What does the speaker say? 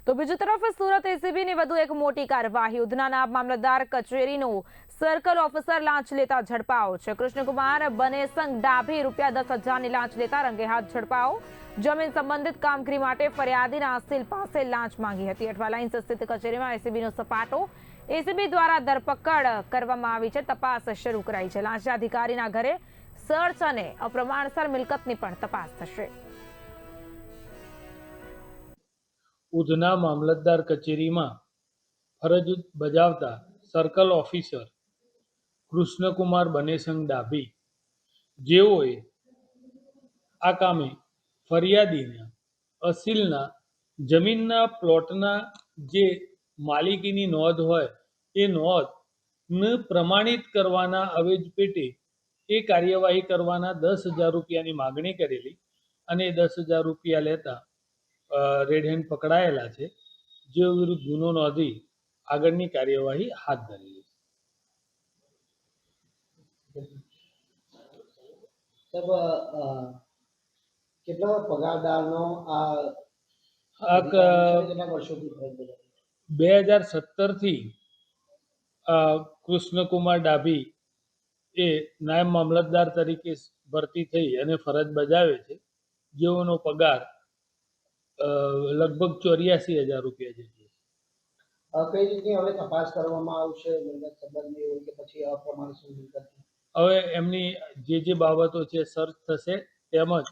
તો બીજી તરફ સુરત એસીબીની વધુ એક મોટી કાર્યવાહી ઉધનાના મામલતદાર કચેરીનો સર્કલ ઓફિસર લાંચ લેતા ઝડપાયો છે। કૃષ્ણકુમાર બનેસંગ ડાભી ₹10,000ની લાંચ લેતા રંગે હાથ ઝડપાયો। જમીન સંબંધિત કામગીરી માટે ફરિયાદીના અસીલ પાસે લાંચ માંગી હતી। અઠવા લાઇન્સ સ્થિત કચેરીમાં એસીબીનો સપાટો એસીબી દ્વારા ધરપકડ કરવામાં આવી છે। તપાસ શરૂ કરાઈ છે। લાંચ અધિકારીના ઘરે સર્ચ અને અપ્રમાણસર મિલકતની પણ તપાસ થશે। ઉધના મામલતદાર કચેરીમાં ફરજ બજાવતા સર્કલ ઓફિસર કૃષ્ણકુમાર બનેસંગ ડાભી જેઓએ આ કામે ફરિયાદીના અસીલના જમીનના પ્લોટના જે માલિકીની નોંધ હોય એ નોંધને પ્રમાણિત કરવાના અવેજ પેટે એ કાર્યવાહી કરવાના ₹10,000ની માગણી કરેલી અને ₹10,000 લેતા રેડ હેન્ડ પકડાયેલા છે, જેઓ વિરુદ્ધ ગુનો નોંધી આગળની કાર્યવાહી હાથ ધરેલી છે। કેટલા પગારદારનો આ 2017થી કૃષ્ણકુમાર ડાભી એ નાયબ મામલતદાર તરીકે ભરતી થઈ અને ફરજ બજાવે છે, જેઓનો પગાર લગભગ ₹84,000 જેટલો છે। કઈ રીતની હવે તપાસ કરવામાં આવશે મિલકત સંબંધી હોય કે પછી અપ્રમાણસર મિલકત? હવે એમની જે બાબતો છે સર્ચ થશે, તેમજ